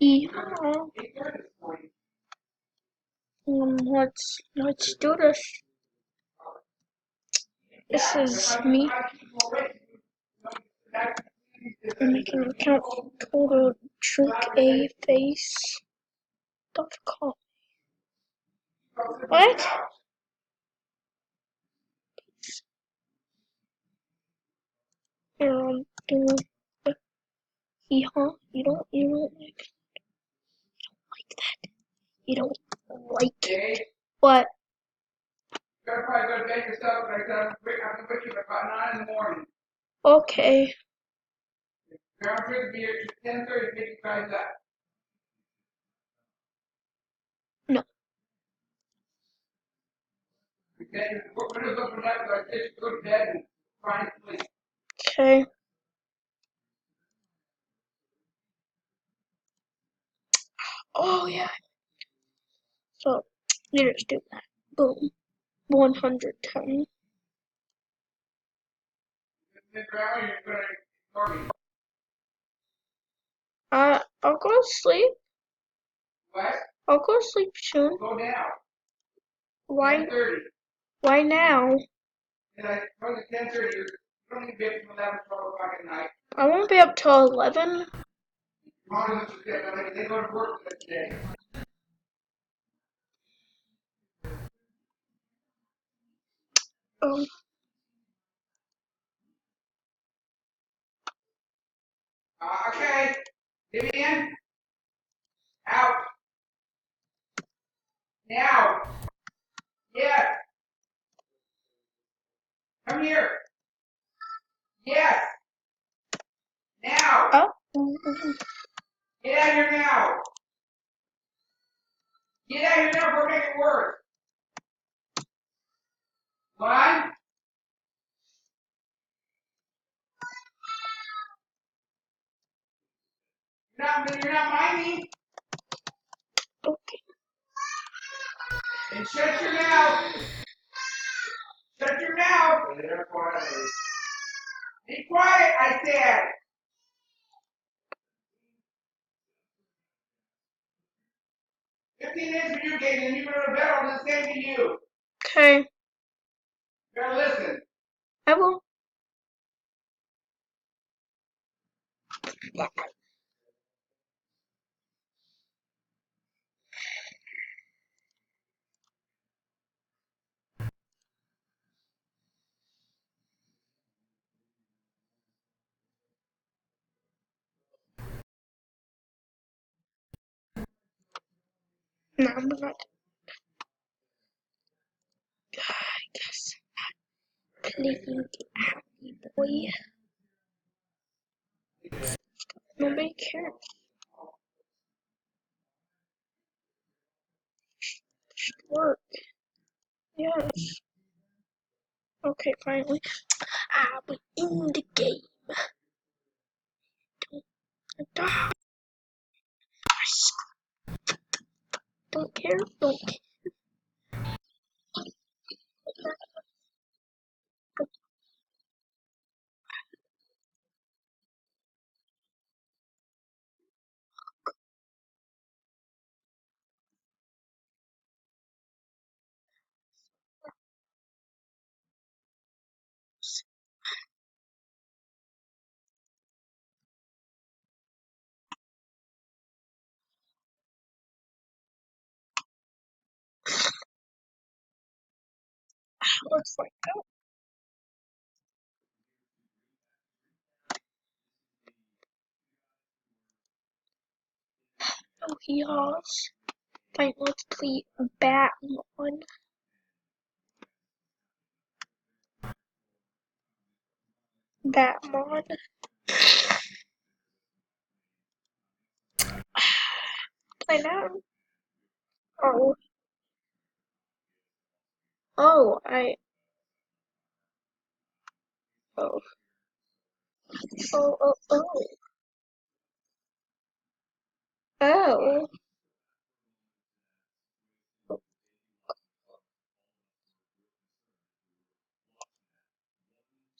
Yeah. Let's do this. This is me. I'm making an account called drinkaface.com. What? Do you don't like that. You don't like it. What? You gotta probably go to bed yourself, but I can wake you at about 9 in the morning. Okay. Ground truth will be here at 10:30 to pick you guys up. No. Okay, windows open up, so I just go to bed and try and sleep. Okay. Oh, yeah. So, you just do that. Boom. 110. I'll go to sleep. What? I'll go to sleep soon. Go now. Why? 10:30. Why now? I won't be up till 11. They go to work today. Oh. Okay. Vivian. Out. Now. Yes. Come here. Yes. Now. Oh. Get out of here now. Get out of here now before I make it worse. One. You're not minding. Okay. And shut your mouth. Shut your mouth. Be quiet, I said. 15 minutes for you, Gabe, and you go to bed, I'll do the same to you. Okay. You gotta listen. I will. No, I'm not. I guess not playing happy boy. Nobody cares. Should work. Yes. Okay, finally. We're in the game. Don't care. Don't care. Looks like that. Oh, yes. Fine, let's play Batman. Batman. Play now. Oh. Oh, Oh. Oh. Oh.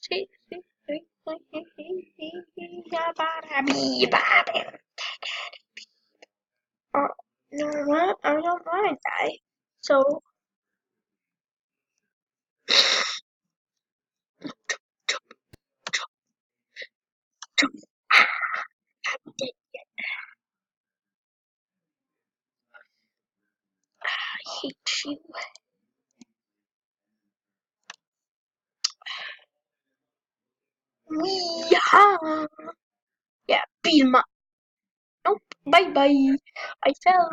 See. No, I don't want to die. So, I'm dead yet. I hate you. Yeehaw! Yeah, beat him up. Nope. Bye bye. I fell.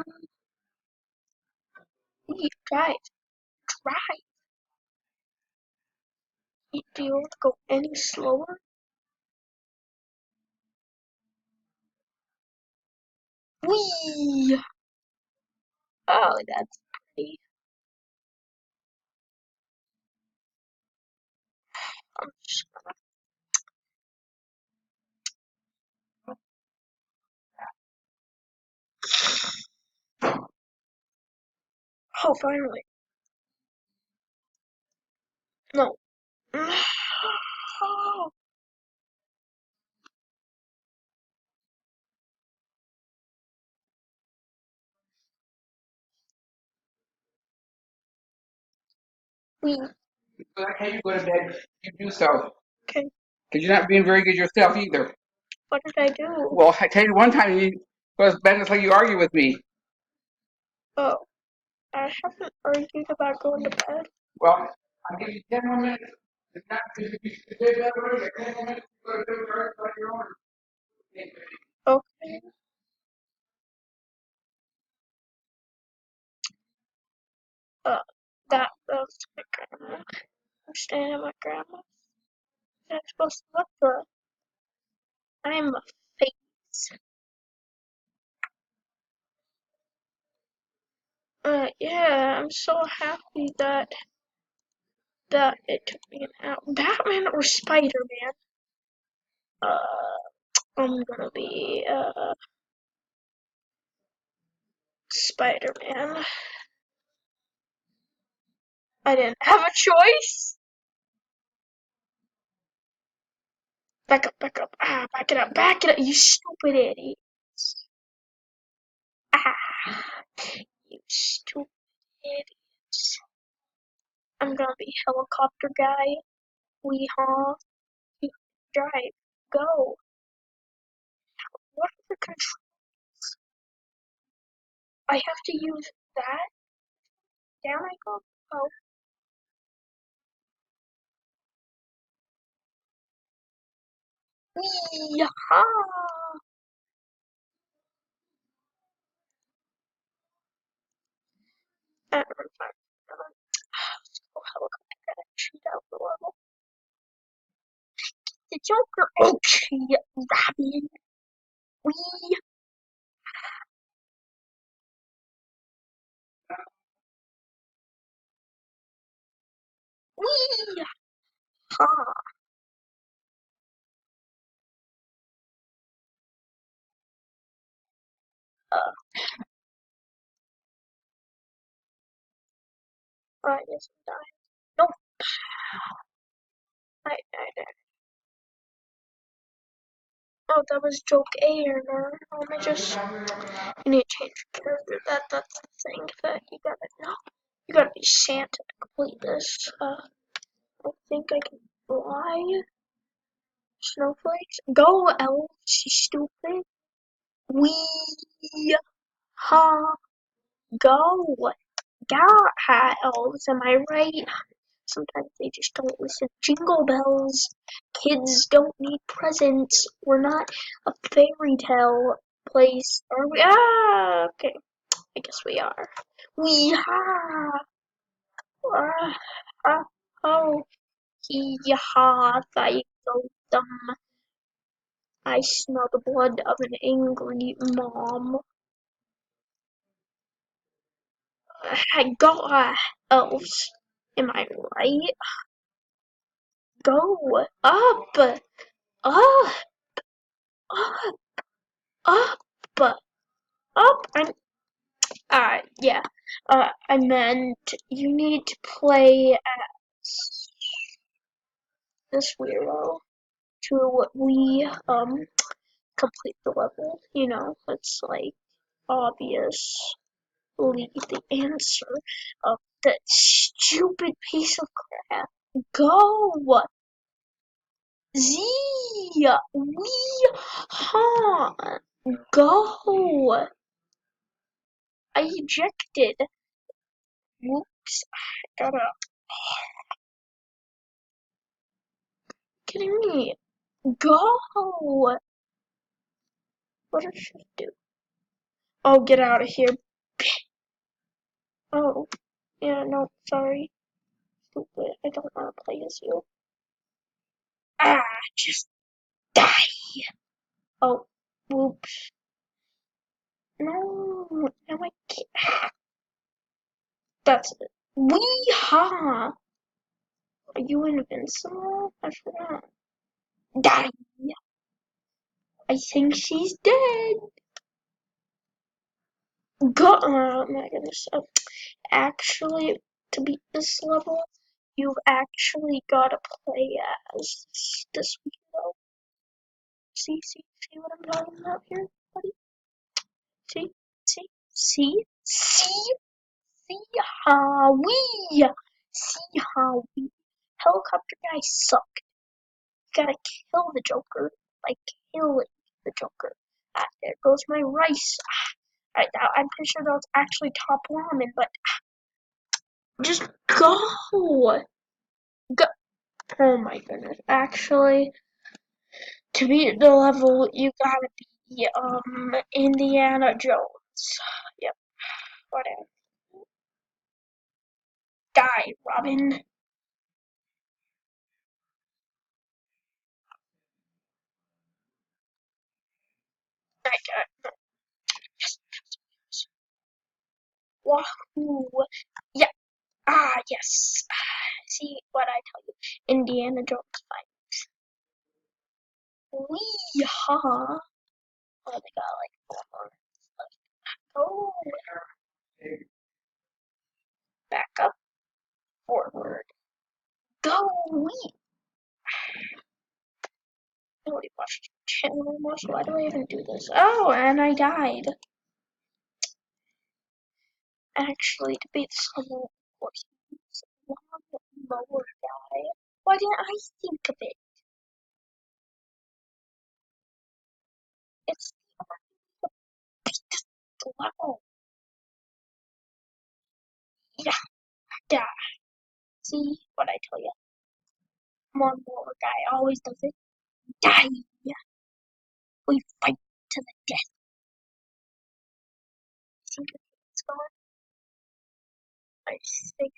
Drive. Drive. Do you want to go any slower? Whee! Oh, that's pretty. I'm just Oh, finally. No. Oh, we. So I tell you go to bed, you do so. Okay. Because you're not being very good yourself either. What did I do? Well, I tell you one time you go to bed until you argue with me. Oh, I haven't argued about going to bed. Well, I'll give you 10 more minutes. If not, if you should stay that way, 10 more minutes, you go to bed right like your order. Okay. Uh, that was my grandma. I'm staying at my grandma's. I'm supposed to what the? I'm a face. Yeah, I'm so happy that it took me an hour. Batman or Spider-Man? I'm gonna be, Spider-Man. I didn't have a choice. Back up, back up. Ah, back it up, you stupid idiot. Ah, you stupid idiots. I'm gonna be helicopter guy. Weehaw. You drive. Go. What are the controls? I have to use that? Down I go? Oh. Weehaw. Let's go helicopter guy. Shoot out the level. The Joker. Okay, Robin. Wee. Wee. Ha. Uh, I guess I'm dying. No, I. Oh, that was joke A or no? Let me just. You need to change your character. That's the thing that you gotta know. You gotta be Santa to complete this. I think I can fly. Snowflakes. Go, elves, you stupid. Wee. Ha. Go. God, elves, am I right? Sometimes they just don't listen. Jingle bells. Kids don't need presents. We're not a fairy tale place, are we? Ah, okay. I guess we are. We ha. Oh, he ha. I so dumb. I smell the blood of an angry mom. I got elves. Am I right? Go up, up, up, up, up. Yeah. I meant you need to play as this weirdo to complete the level. You know, it's like obvious. leave the answer of that stupid piece of crap. Go! Zia! Wee! Ha! Go! I ejected. Whoops. I gotta. Kidding me. Go! What did she do? Oh, get out of here. Oh. Yeah, no, sorry. Stupid. I don't want to play as you. Ah, just die. Oh, whoops. No, now I can't. That's it. Wee-ha! Are you invincible? I forgot. Die! I think she's dead. Go! Oh my goodness. Actually, to beat this level, you've actually got to play as this weirdo. See what I'm talking about here, buddy? See how we, see how we. Helicopter guy suck. You gotta kill the Joker, like killing the Joker. Ah, there goes my rice. I'm pretty sure that's actually top ramen, but just go. Go. Oh my goodness. Actually, to beat the level, you gotta be Indiana Jones. Yep. Whatever. Die, Robin. I got yes. Wahoo. Yeah. Ah, yes. See what I tell you. Indiana Jones fight. Wee-haw. Oh, they got like 4 left. Oh, back up, forward. Go, wee. Nobody watched your channel anymore, so why do I even do this? Oh, and I died. Actually, to beat this level, of course, it's a long lower guy. Why didn't I think of it? It's the level. Yeah, die. See what I tell you? One more guy always does it. Die. We fight to the death. See what's going on? I think.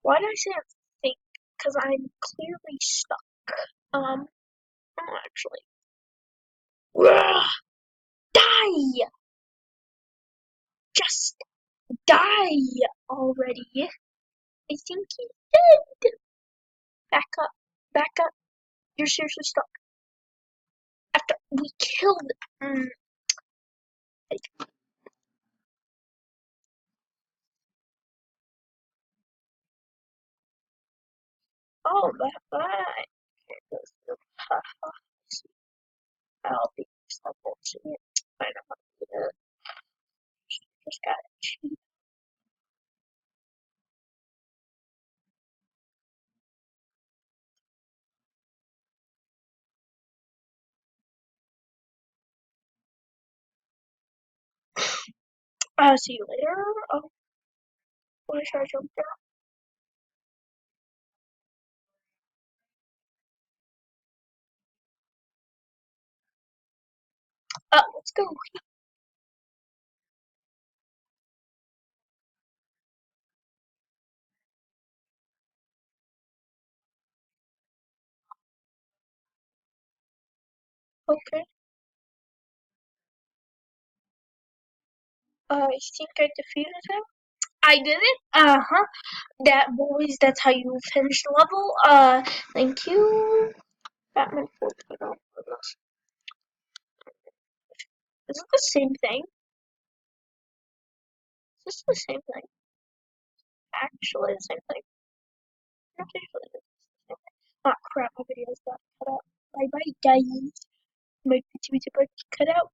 Why did I say I think? Because I'm clearly stuck. Actually. Ugh, die! Just die already. I think he's dead. Back up. Back up. You're seriously stuck. After we killed. Oh, that. I'll be so bullshit. I know how to do it. Just gotta cheat. I'll see you later. Oh, where should I jump down? Let's go. Okay. I think I defeated him. I did it. Uh-huh. That boys, that's how you finish the level. Thank you. Batman 4.0. Is it the same thing? Is this the same thing? Actually, the same thing. Not actually the same thing. Oh crap, my video's got cut out. Bye bye, guys. My video's about to cut out.